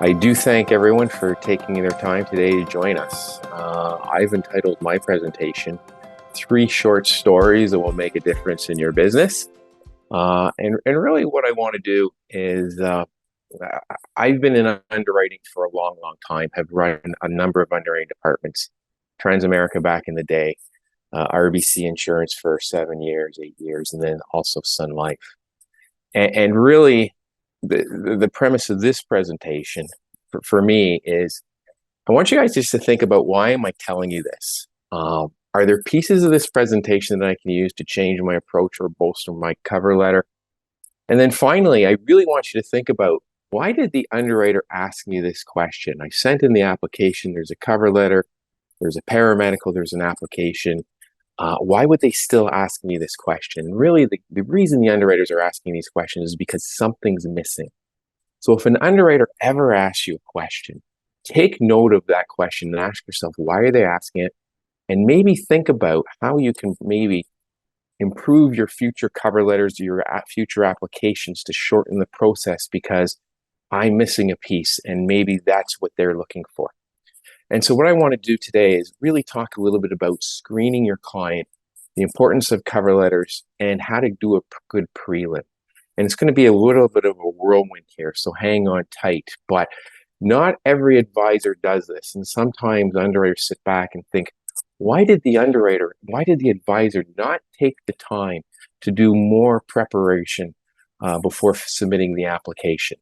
I do thank everyone for taking their time today to join us. I've entitled my presentation, Three Short Stories That Will Make a Difference in Your Business. And really what I want to do is, I've been in underwriting for a long, long time, have run a number of underwriting departments, Transamerica back in the day, RBC Insurance for 7 years, 8 years, and then also Sun Life. And really, the premise of this presentation for me is I want you guys just to think about, why am I telling you this? Are there pieces of this presentation that I can use to change my approach or bolster my cover letter? And then finally, I really want you to think about, why did the underwriter ask me this question? I sent in the application, there's a cover letter, there's a paramedical, there's an application. Why would they still ask me this question? Really, the reason the underwriters are asking these questions is because something's missing. So if an underwriter ever asks you a question, take note of that question and ask yourself, why are they asking it? And maybe think about how you can maybe improve your future cover letters, your future applications, to shorten the process, because I'm missing a piece and maybe that's what they're looking for. And so what I want to do today is really talk a little bit about screening your client, the importance of cover letters, and how to do a good prelim. And it's going to be a little bit of a whirlwind here, so hang on tight. But not every advisor does this. And sometimes underwriters sit back and think, why did the advisor not take the time to do more preparation before submitting the application?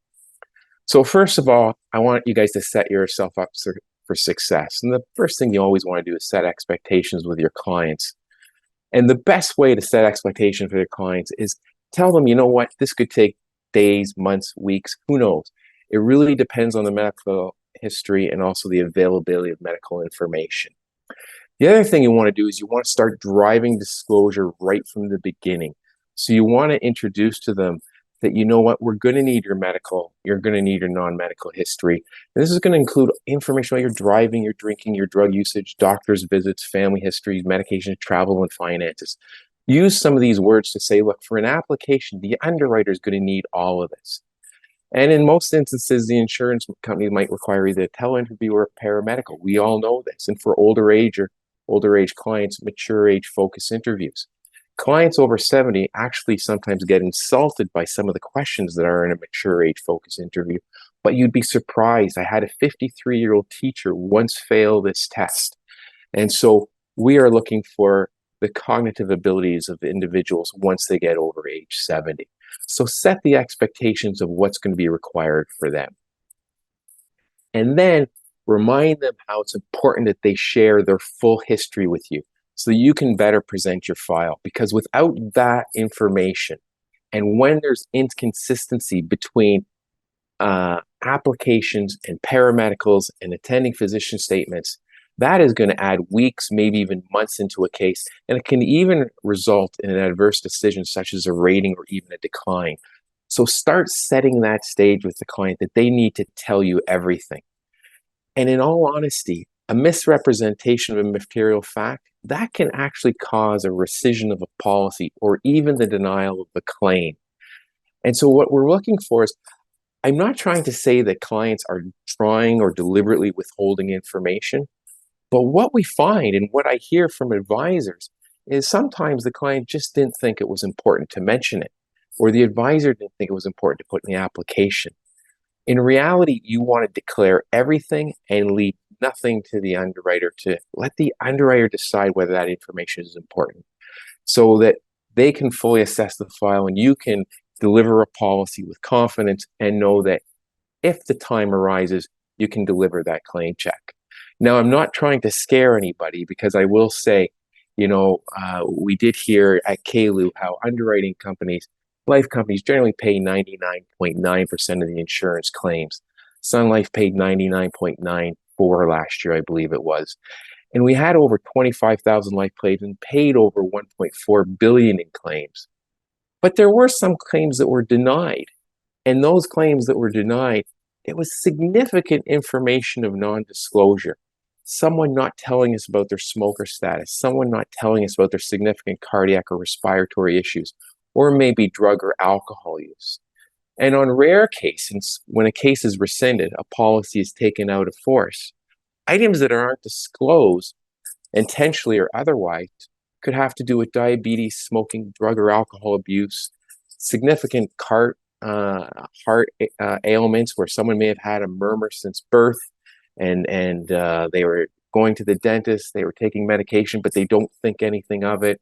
So first of all, I want you guys to set yourself up for success. And the first thing you always want to do is set expectations with your clients. And the best way to set expectations for your clients is tell them, you know what, this could take days, months, weeks, who knows? It really depends on the medical history and also the availability of medical information. The other thing you want to do is you want to start driving disclosure right from the beginning. So you want to introduce to them that, you know what, we're going to need your medical, you're going to need your non-medical history. And this is going to include information about your driving, your drinking, your drug usage, doctor's visits, family histories, medication, travel, and finances. Use some of these words to say, look, for an application, the underwriter is going to need all of this. And in most instances, the insurance company might require either a tele-interview or a paramedical. We all know this. And for older age clients, mature age focus interviews. Clients over 70 actually sometimes get insulted by some of the questions that are in a mature age focus interview. But you'd be surprised. I had a 53-year-old teacher once fail this test. And so we are looking for the cognitive abilities of individuals once they get over age 70. So set the expectations of what's going to be required for them. And then remind them how it's important that they share their full history with you so you can better present your file. Because without that information, and when there's inconsistency between applications and paramedicals and attending physician statements, that is going to add weeks, maybe even months into a case, and it can even result in an adverse decision such as a rating or even a decline. So start setting that stage with the client that they need to tell you everything. And in all honesty, a misrepresentation of a material fact, that can actually cause a rescission of a policy or even the denial of the claim. And so what we're looking for is, I'm not trying to say that clients are trying or deliberately withholding information. But what we find and what I hear from advisors is sometimes the client just didn't think it was important to mention it, or the advisor didn't think it was important to put in the application. In reality, you want to declare everything and leave nothing to the underwriter, to let the underwriter decide whether that information is important, so that they can fully assess the file and you can deliver a policy with confidence and know that if the time arises, you can deliver that claim check. Now, I'm not trying to scare anybody, because I will say, we did hear at KLU how underwriting companies, life companies, generally pay 99.9% of the insurance claims. Sun Life paid 99.94 last year, I believe it was. And we had over 25,000 life claims and paid over 1.4 billion in claims. But there were some claims that were denied. And those claims that were denied, it was significant information of non-disclosure. Someone not telling us about their smoker status, someone not telling us about their significant cardiac or respiratory issues, or maybe drug or alcohol use. And on rare cases, when a case is rescinded, a policy is taken out of force, items that aren't disclosed intentionally or otherwise could have to do with diabetes, smoking, drug or alcohol abuse, significant heart ailments where someone may have had a murmur since birth, and they were going to the dentist, they were taking medication, but they don't think anything of it.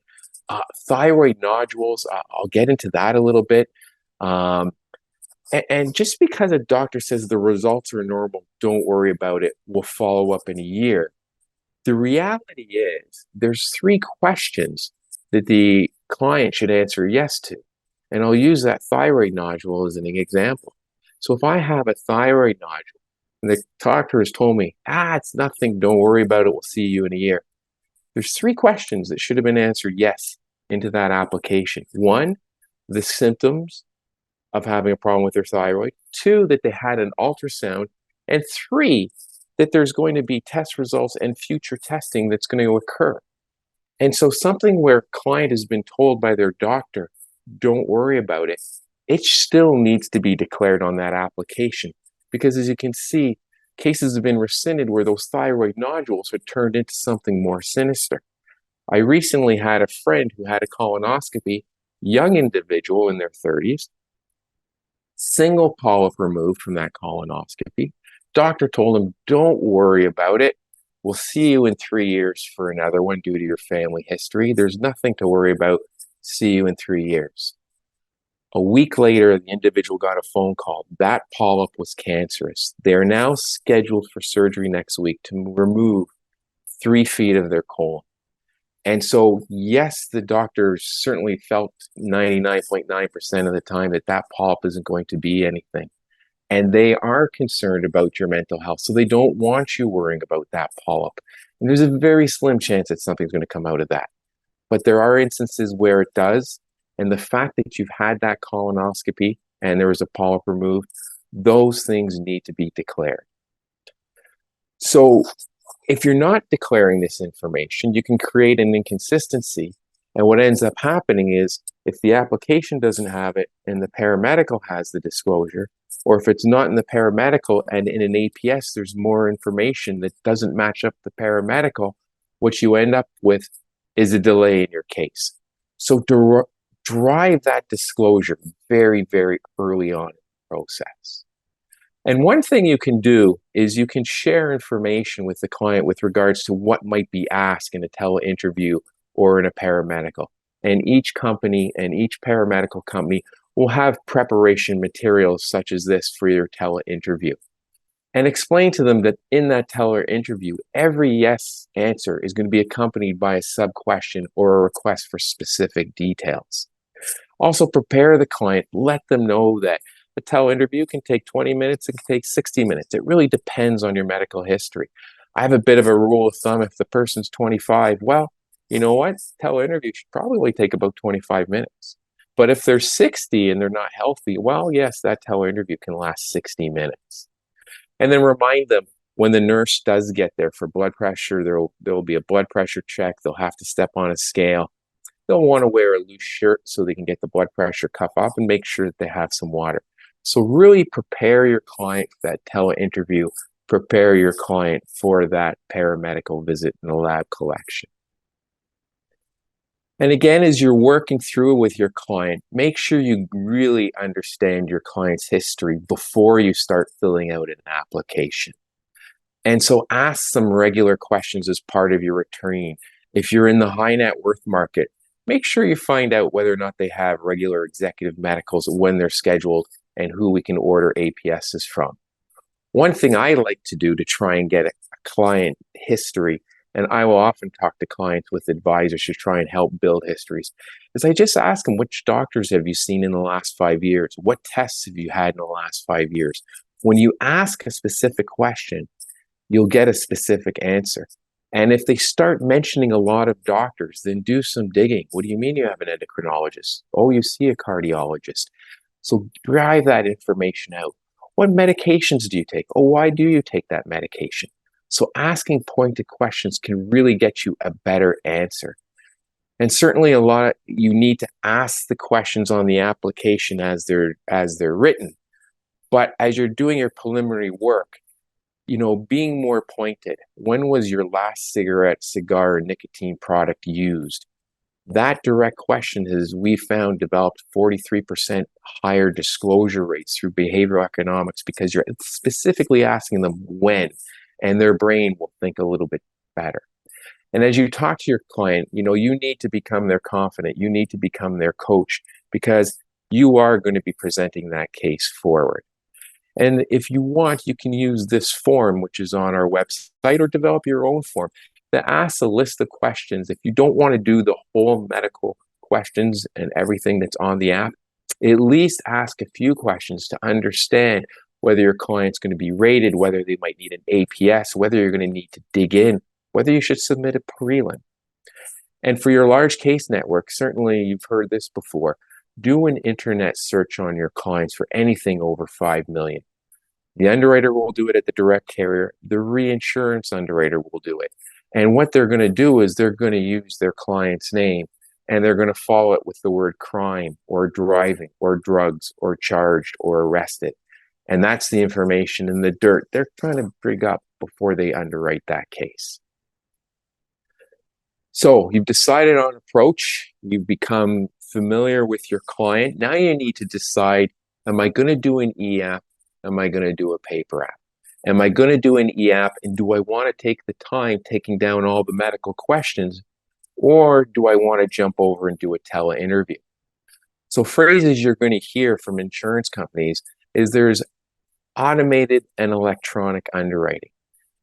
Thyroid nodules, I'll get into that a little bit. Um, and just because a doctor says the results are normal, don't worry about it, we'll follow up in a year. The reality is there's three questions that the client should answer yes to. And I'll use that thyroid nodule as an example. So if I have a thyroid nodule and the doctor has told me, it's nothing, don't worry about it, we'll see you in a year. There's three questions that should have been answered yes into that application. One, the symptoms of having a problem with their thyroid. Two, that they had an ultrasound. And three, that there's going to be test results and future testing that's going to occur. And so something where client has been told by their doctor, don't worry about it, it still needs to be declared on that application. Because as you can see, cases have been rescinded where those thyroid nodules had turned into something more sinister. I recently had a friend who had a colonoscopy, young individual in their 30s, single polyp removed from that colonoscopy. Doctor told him, don't worry about it. We'll see you in 3 years for another one due to your family history. There's nothing to worry about. See you in 3 years. A week later, the individual got a phone call. That polyp was cancerous. They're now scheduled for surgery next week to remove 3 feet of their colon. And so, yes, the doctor certainly felt 99.9% of the time that that polyp isn't going to be anything. And they are concerned about your mental health. So they don't want you worrying about that polyp. And there's a very slim chance that something's going to come out of that. But there are instances where it does. And the fact that you've had that colonoscopy and there was a polyp removed, those things need to be declared. So if you're not declaring this information, you can create an inconsistency. And what ends up happening is if the application doesn't have it and the paramedical has the disclosure, or if it's not in the paramedical and in an APS, there's more information that doesn't match up the paramedical, what you end up with is a delay in your case. So drive that disclosure very, very early on in the process. And one thing you can do is you can share information with the client with regards to what might be asked in a tele-interview or in a paramedical. And each company and each paramedical company will have preparation materials such as this for your tele-interview. And explain to them that in that tele-interview, every yes answer is going to be accompanied by a sub-question or a request for specific details. Also prepare the client, let them know that the tele-interview can take 20 minutes, it can take 60 minutes. It really depends on your medical history. I have a bit of a rule of thumb. If the person's 25, well, you know what? Tele-interview should probably take about 25 minutes. But if they're 60 and they're not healthy, well, yes, that tele-interview can last 60 minutes. And then remind them when the nurse does get there for blood pressure, there'll be a blood pressure check. They'll have to step on a scale. They'll want to wear a loose shirt so they can get the blood pressure cuff off and make sure that they have some water. So really prepare your client for that tele-interview. Prepare your client for that paramedical visit and the lab collection. And again, as you're working through with your client, make sure you really understand your client's history before you start filling out an application. And so ask some regular questions as part of your routine. If you're in the high net worth market, make sure you find out whether or not they have regular executive medicals, when they're scheduled, and who we can order APSs from. One thing I like to do to try and get a client history, and I will often talk to clients with advisors to try and help build histories, is I just ask them, which doctors have you seen in the last 5 years? What tests have you had in the last 5 years? When you ask a specific question, you'll get a specific answer. And if they start mentioning a lot of doctors, then do some digging. What do you mean you have an endocrinologist? Oh, you see a cardiologist. So drive that information out. What medications do you take? Oh, why do you take that medication? So asking pointed questions can really get you a better answer. And certainly you need to ask the questions on the application as they're written. But as you're doing your preliminary work, being more pointed. When was your last cigarette, cigar, or nicotine product used? That direct question has, we found, developed 43% higher disclosure rates through behavioral economics because you're specifically asking them when, and their brain will think a little bit better. And as you talk to your client, you need to become their confidant. You need to become their coach because you are going to be presenting that case forward. And if you want, you can use this form, which is on our website, or develop your own form that asks a list of questions. If you don't want to do the whole medical questions and everything that's on the app, at least ask a few questions to understand whether your client's going to be rated, whether they might need an APS, whether you're going to need to dig in, whether you should submit a prelim. And for your large case network, certainly you've heard this before, do an internet search on your clients for anything over 5 million. The underwriter will do it at the direct carrier. The reinsurance underwriter will do it. And what they're going to do is they're going to use their client's name and they're going to follow it with the word crime or driving or drugs or charged or arrested. And that's the information in the dirt they're trying to bring up before they underwrite that case. So you've decided on approach. You've become familiar with your client. Now you need to decide, am I going to do an e-app? Am I going to do a paper app? Am I going to do an e-app, and do I want to take the time taking down all the medical questions, or do I want to jump over and do a tele-interview? So phrases you're going to hear from insurance companies is there's automated and electronic underwriting,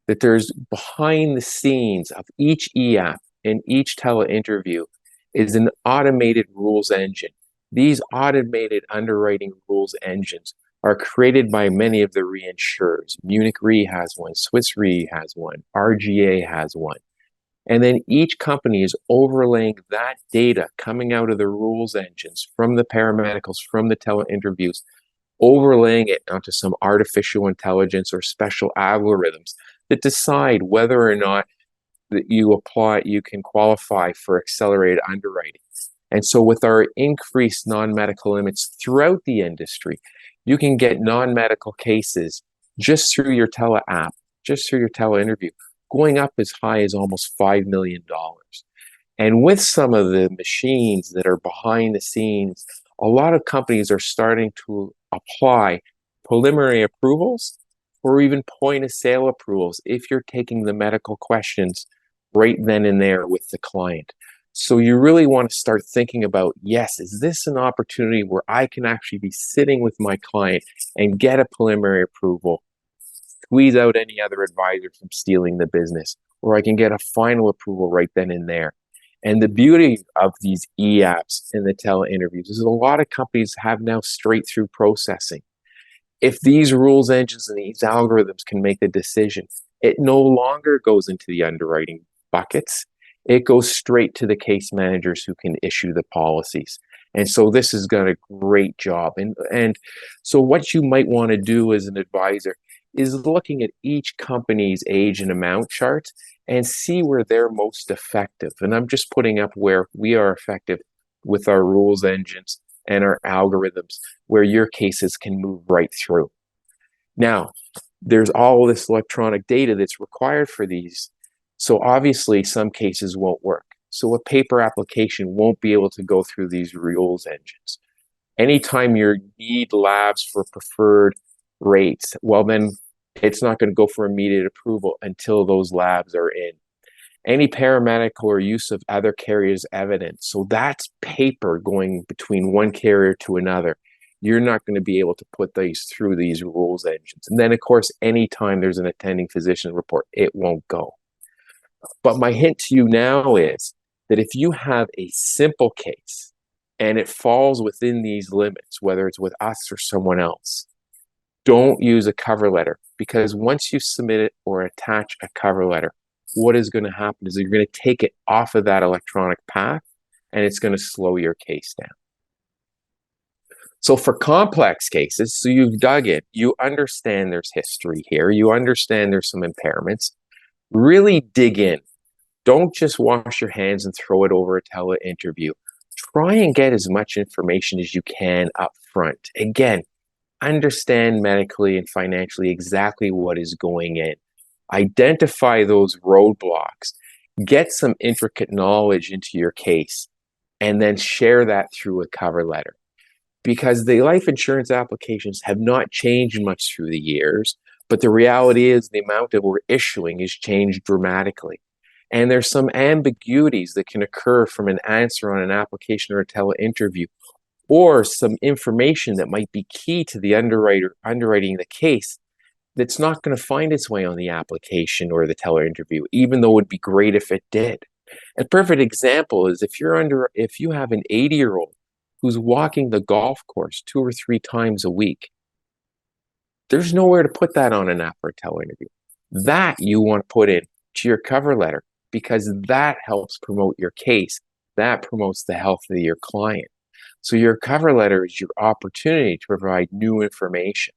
that there's behind the scenes of each e-app and each tele-interview is an automated rules engine. These automated underwriting rules engines are created by many of the reinsurers. Munich Re has one, Swiss Re has one, RGA has one. And then each company is overlaying that data coming out of the rules engines from the paramedicals, from the tele-interviews, overlaying it onto some artificial intelligence or special algorithms that decide whether or not that you can qualify for accelerated underwriting. And so with our increased non-medical limits throughout the industry, you can get non-medical cases just through your tele app, just through your tele interview, going up as high as almost $5 million. And with some of the machines that are behind the scenes, a lot of companies are starting to apply preliminary approvals or even point of sale approvals if you're taking the medical questions right then and there with the client. So you really want to start thinking about, yes, is this an opportunity where I can actually be sitting with my client and get a preliminary approval, squeeze out any other advisor from stealing the business, or I can get a final approval right then and there. And the beauty of these e-apps and the tele-interviews is a lot of companies have now straight through processing. If these rules engines and these algorithms can make the decision, it no longer goes into the underwriting buckets. It goes straight to the case managers who can issue the policies. And so this has got a great job. And so what you might want to do as an advisor is looking at each company's age and amount charts and see where they're most effective. And I'm just putting up where we are effective with our rules engines and our algorithms, where your cases can move right through. Now, there's all this electronic data that's required for these. So obviously some cases won't work. So a paper application won't be able to go through these rules engines. Anytime you need labs for preferred rates, well then it's not going to go for immediate approval until those labs are in. Any paramedical or use of other carriers' evidence. So that's paper going between one carrier to another. You're not going to be able to put these through these rules engines. And then of course, anytime there's an attending physician report, it won't go. But my hint to you now is that if you have a simple case and it falls within these limits, whether it's with us or someone else, don't use a cover letter, because once you submit it or attach a cover letter, what is going to happen is you're going to take it off of that electronic path and it's going to slow your case down. So for complex cases, so you've dug in, you understand there's history here, you understand there's some impairments, really dig in. Don't just wash your hands and throw it over a tele-interview. Try and get as much information as you can up front. Again, understand medically and financially exactly what is going in. Identify those roadblocks. Get some intricate knowledge into your case, and then share that through a cover letter. Because the life insurance applications have not changed much through the years, but the reality is the amount that we're issuing has changed dramatically. And there's some ambiguities that can occur from an answer on an application or a tele-interview, or some information that might be key to the underwriter underwriting the case that's not going to find its way on the application or the tele-interview, even though it would be great if it did. A perfect example is if you have an 80-year-old who's walking the golf course 2 or 3 times a week, there's nowhere to put that on an app or a tele-interview. That you want to put in to your cover letter, because that helps promote your case. That promotes the health of your client. So your cover letter is your opportunity to provide new information.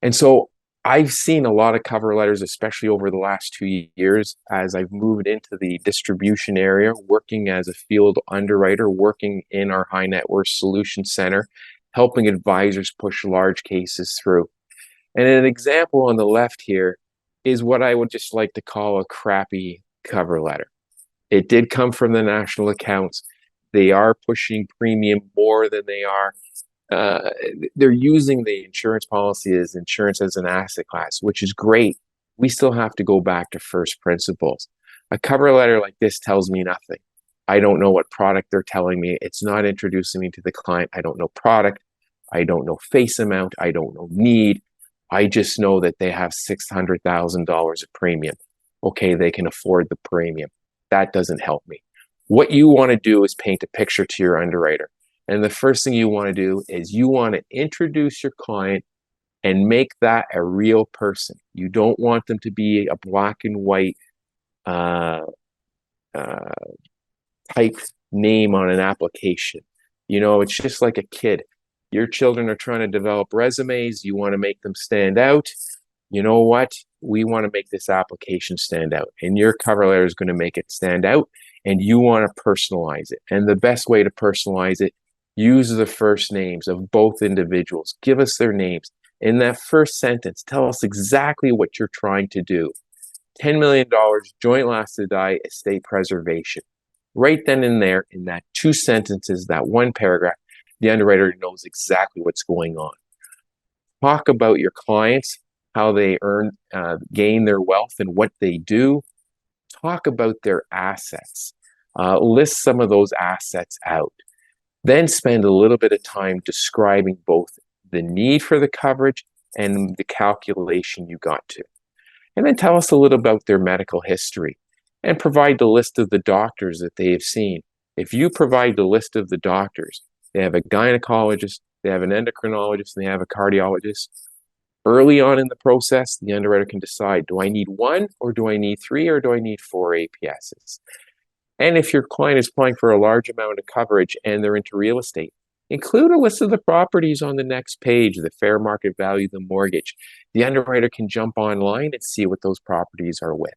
And so I've seen a lot of cover letters, especially over the last 2 years, as I've moved into the distribution area, working as a field underwriter, working in our high net worth solution center, helping advisors push large cases through. And an example on the left here is what I would just like to call a crappy cover letter. It did come from the national accounts. They are pushing premium more than they are. They're using the insurance policy as insurance as an asset class, which is great. We still have to go back to first principles. A cover letter like this tells me nothing. I don't know what product they're telling me. It's not introducing me to the client. I don't know product. I don't know face amount. I don't know need. I just know that they have $600,000 of premium. Okay, they can afford the premium. That doesn't help me. What you want to do is paint a picture to your underwriter. And the first thing you want to do is you want to introduce your client and make that a real person. You don't want them to be a black and white type name on an application. You know, it's just like a kid. Your children are trying to develop resumes. You want to make them stand out. You know what? We want to make this application stand out. And your cover letter is going to make it stand out. And you want to personalize it. And the best way to personalize it, use the first names of both individuals. Give us their names. In that first sentence, tell us exactly what you're trying to do. $10 million, joint last to die, estate preservation. Right then and there, in that 2 sentences, that 1 paragraph, the underwriter knows exactly what's going on. Talk about your clients, how they gain their wealth and what they do. Talk about their assets. List some of those assets out. Then spend a little bit of time describing both the need for the coverage and the calculation you got to. And then tell us a little about their medical history and provide the list of the doctors that they have seen. If you provide the list of the doctors, they have a gynecologist, they have an endocrinologist, and they have a cardiologist. Early on in the process, the underwriter can decide, do I need 1 or do I need 3 or do I need 4 APSs? And if your client is applying for a large amount of coverage and they're into real estate, include a list of the properties on the next page, the fair market value, the mortgage. The underwriter can jump online and see what those properties are with.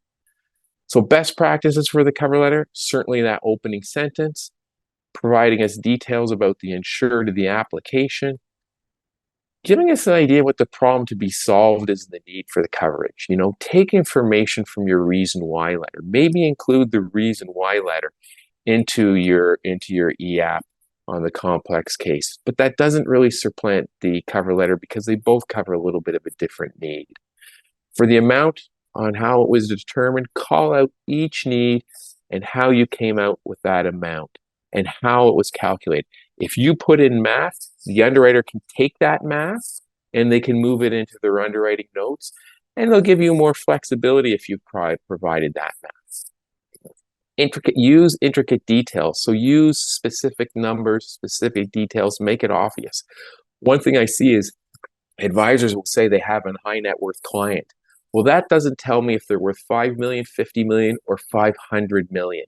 So best practices for the cover letter, certainly that opening sentence, providing us details about the insured of the application, giving us an idea what the problem to be solved is, the need for the coverage. You know, take information from your reason why letter. Maybe include the reason why letter into your e-app on the complex case. But that doesn't really supplant the cover letter because they both cover a little bit of a different need. For the amount on how it was determined, call out each need and how you came out with that amount and how it was calculated. If you put in math, the underwriter can take that math and they can move it into their underwriting notes, and they'll give you more flexibility if you've provided that math. Use intricate details. So use specific numbers, specific details, make it obvious. One thing I see is advisors will say they have a high net worth client. Well, that doesn't tell me if they're worth 5 million, 50 million, or 500 million.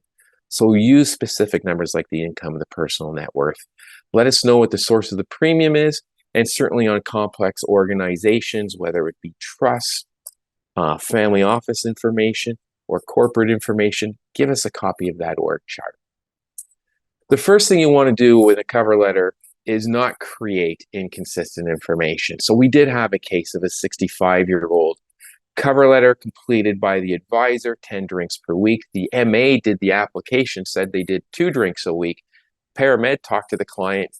So use specific numbers like the income, the personal net worth. Let us know what the source of the premium is, and certainly on complex organizations, whether it be trusts, family office information, or corporate information, give us a copy of that org chart. The first thing you want to do with a cover letter is not create inconsistent information. So we did have a case of a 65-year-old cover letter completed by the advisor, 10 drinks per week. The MA did the application, said they did 2 drinks a week. Paramed talked to the client.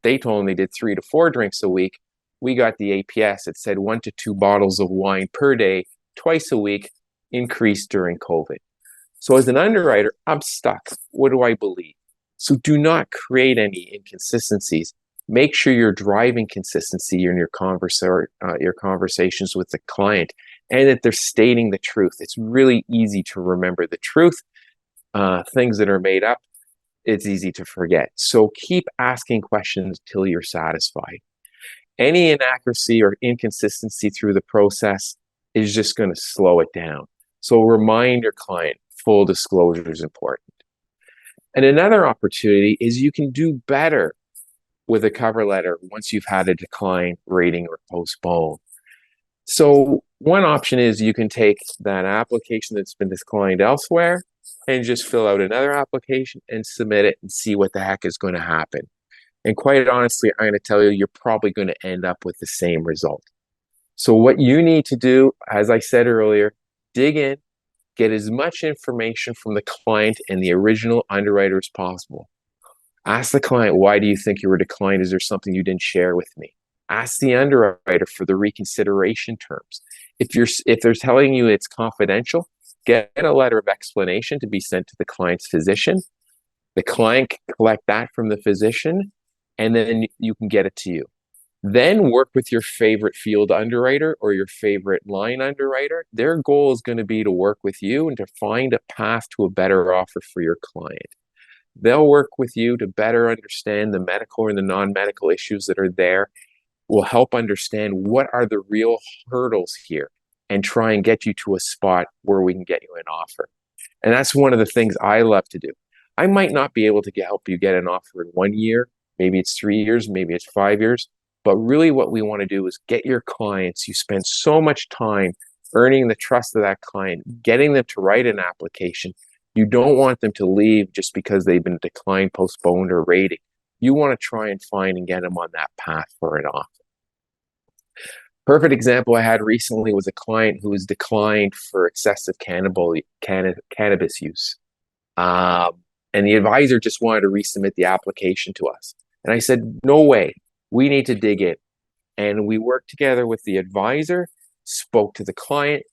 They told them they did 3 to 4 drinks a week. We got the APS. It said 1 to 2 bottles of wine per day, twice a week, increased during COVID. So as an underwriter, I'm stuck. What do I believe? So do not create any inconsistencies. Make sure you're driving consistency in your conversations with the client, and that they're stating the truth. It's really easy to remember the truth. Things that are made up, it's easy to forget. So keep asking questions until you're satisfied. Any inaccuracy or inconsistency through the process is just going to slow it down. So remind your client, full disclosure is important. And another opportunity is you can do better with a cover letter once you've had a decline, rating, or postpone. So one option is you can take that application that's been declined elsewhere and just fill out another application and submit it and see what the heck is going to happen. And quite honestly, I'm going to tell you, you're probably going to end up with the same result. So what you need to do, as I said earlier, dig in, get as much information from the client and the original underwriter as possible. Ask the client, why do you think you were declined? Is there something you didn't share with me? Ask the underwriter for the reconsideration terms. If they're telling you it's confidential, get a letter of explanation to be sent to the client's physician. The client can collect that from the physician, and then you can get it to you. Then work with your favorite field underwriter or your favorite line underwriter. Their goal is going to be to work with you and to find a path to a better offer for your client. They'll work with you to better understand the medical and the non-medical issues that are there. Will help understand what are the real hurdles here and try and get you to a spot where we can get you an offer. And that's one of the things I love to do. I might not be able to help you get an offer in 1 year, maybe it's 3 years, maybe it's 5 years, but really what we want to do is get your clients. You spend so much time earning the trust of that client, getting them to write an application. You don't want them to leave just because they've been declined, postponed, or rated. You want to try and find and get them on that path for an offer. Perfect example I had recently was a client who was declined for excessive cannabis use. And the advisor just wanted to resubmit the application to us. And I said, no way, we need to dig in. And we worked together with the advisor, spoke to the client,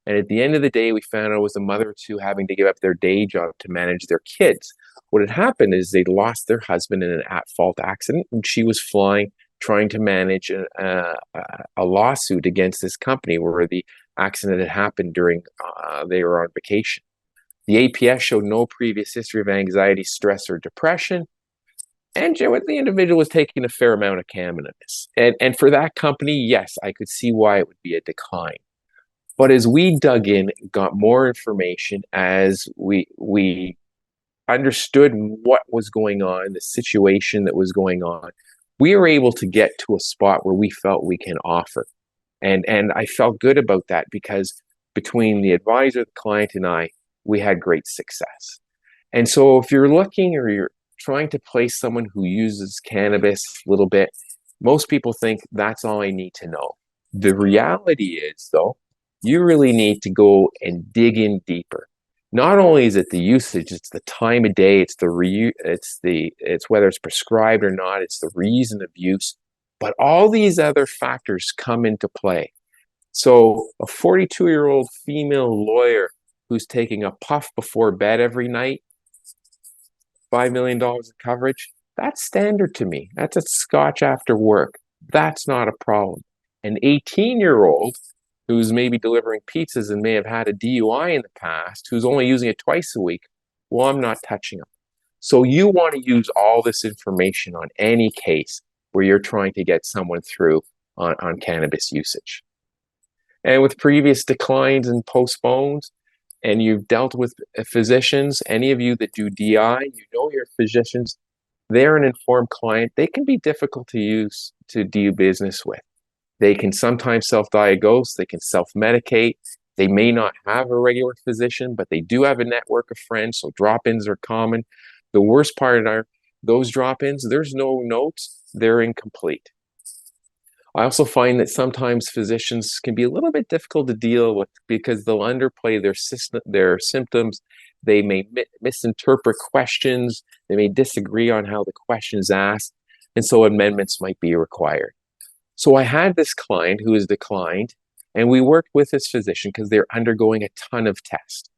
and at the end of the day, we found out it was a mother or two having to give up their day job to manage their kids. What had happened is they lost their husband in an at-fault accident, and she was trying to manage a lawsuit against this company where the accident had happened during they were on vacation. The APS showed no previous history of anxiety, stress, or depression. And the individual was taking a fair amount of cannabis. And for that company, yes, I could see why it would be a decline. But as we dug in, got more information, as we understood what was going on, the situation that was going on, we were able to get to a spot where we felt we can offer. And I felt good about that because between the advisor, the client, and I, we had great success. And so if you're looking or you're trying to place someone who uses cannabis a little bit, most people think that's all I need to know. The reality is, though, you really need to go and dig in deeper. Not only is it the usage, it's the time of day, it's whether it's prescribed or not, it's the reason of use, but all these other factors come into play. So a 42-year-old female lawyer who's taking a puff before bed every night, $5 million of coverage, that's standard to me. That's a scotch after work. That's not a problem. An 18-year-old who's maybe delivering pizzas and may have had a DUI in the past, who's only using it twice a week, well, I'm not touching them. So you want to use all this information on any case where you're trying to get someone through on cannabis usage. And with previous declines and postpones, and you've dealt with physicians, any of you that do DI, you know your physicians, they're an informed client. They can be difficult to do business with. They can sometimes self-diagnose, they can self-medicate, They may not have a regular physician, but they do have a network of friends, so drop-ins are common. The worst part are those drop-ins, there's no notes, they're incomplete. I also find that sometimes physicians can be a little bit difficult to deal with because they'll underplay their symptoms. They may misinterpret questions. They may disagree on how the question is asked, and so amendments might be required. So I had this client who was declined, and we worked with this physician because they're undergoing a ton of tests.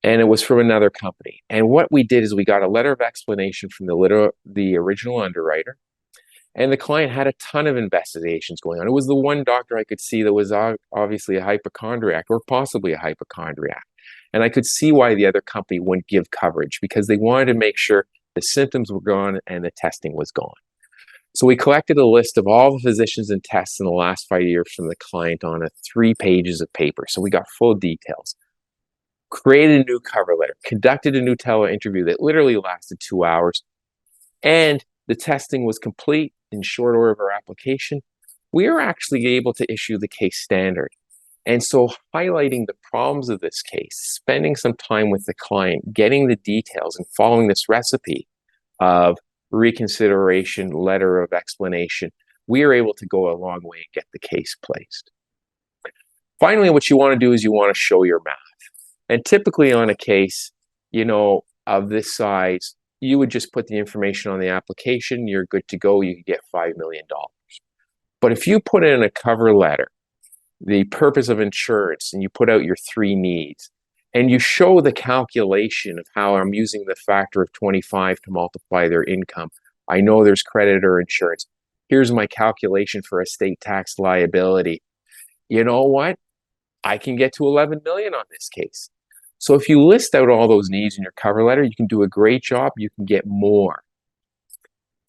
And it was from another company. And what we did is we got a letter of explanation from the original underwriter. And the client had a ton of investigations going on. It was the one doctor I could see that was obviously a hypochondriac or possibly a hypochondriac. And I could see why the other company wouldn't give coverage because they wanted to make sure the symptoms were gone and the testing was gone. So we collected a list of all the physicians and tests in the last 5 years from the client on 3 pages of paper. So we got full details. Created a new cover letter, conducted a new tele interview that literally lasted 2 hours, and the testing was complete in short order of our application. We are actually able to issue the case standard. And so highlighting the problems of this case, spending some time with the client, getting the details and following this recipe of reconsideration, letter of explanation, we are able to go a long way and get the case placed. Finally, what you want to do is you want to show your math. And typically on a case, of this size, you would just put the information on the application, you're good to go, you could get $5 million. But if you put in a cover letter, the purpose of insurance, and you put out your 3 needs, and you show the calculation of how I'm using the factor of 25 to multiply their income. I know there's creditor insurance. Here's my calculation for estate tax liability. You know what? I can get to 11 million on this case. So if you list out all those needs in your cover letter, you can do a great job. You can get more.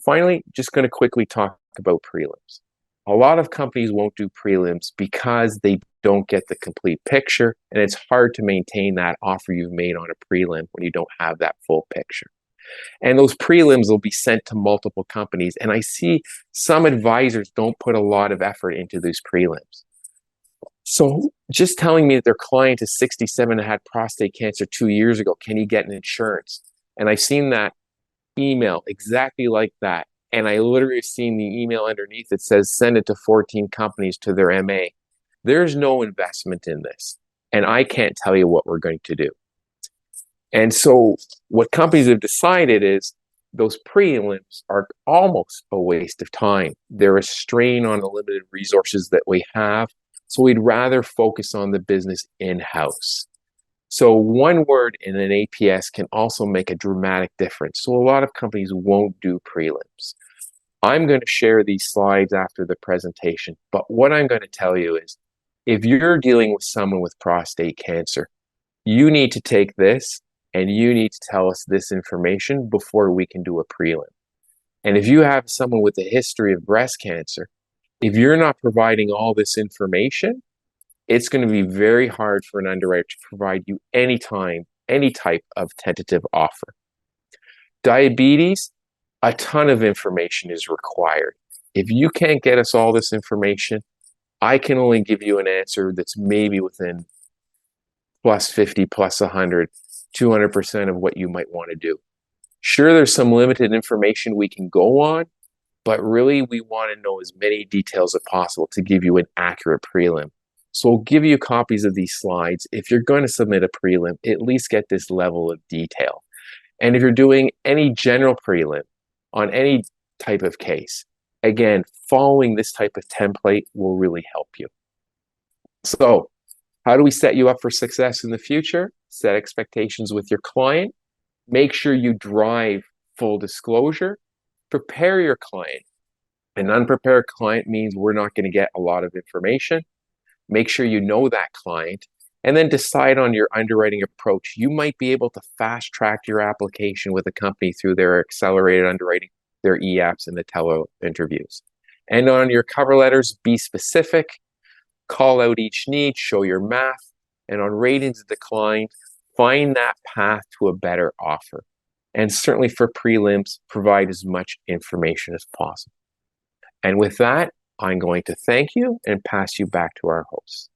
Finally, just going to quickly talk about prelims. A lot of companies won't do prelims because they don't get the complete picture, and it's hard to maintain that offer you've made on a prelim when you don't have that full picture. And those prelims will be sent to multiple companies, and I see some advisors don't put a lot of effort into these prelims. So just telling me that their client is 67 and had prostate cancer 2 years ago, can you get an insurance? And I've seen that email exactly like that. And I literally seen the email underneath that says, send it to 14 companies to their MA. There's no investment in this. And I can't tell you what we're going to do. And so what companies have decided is those prelims are almost a waste of time. They're a strain on the limited resources that we have. So we'd rather focus on the business in-house. So one word in an APS can also make a dramatic difference. So a lot of companies won't do prelims. I'm going to share these slides after the presentation, but what I'm going to tell you is if you're dealing with someone with prostate cancer, you need to take this and you need to tell us this information before we can do a prelim. And if you have someone with a history of breast cancer, if you're not providing all this information, it's going to be very hard for an underwriter to provide you any type of tentative offer. Diabetes, a ton of information is required. If you can't get us all this information, I can only give you an answer that's maybe within plus 50, plus 100, 200% of what you might want to do. Sure, there's some limited information we can go on, but really we want to know as many details as possible to give you an accurate prelim. So we'll give you copies of these slides. If you're going to submit a prelim, at least get this level of detail. And if you're doing any general prelim on any type of case, again, following this type of template will really help you. So how do we set you up for success in the future? Set expectations with your client. Make sure you drive full disclosure. Prepare your client. An unprepared client means we're not going to get a lot of information. Make sure you know that client, and then decide on your underwriting approach. You might be able to fast track your application with a company through their accelerated underwriting, their e-apps, and the tele interviews. And on your cover letters, be specific, call out each need, show your math, and on ratings decline, find that path to a better offer. And certainly for prelims, provide as much information as possible. And with that, I'm going to thank you and pass you back to our host.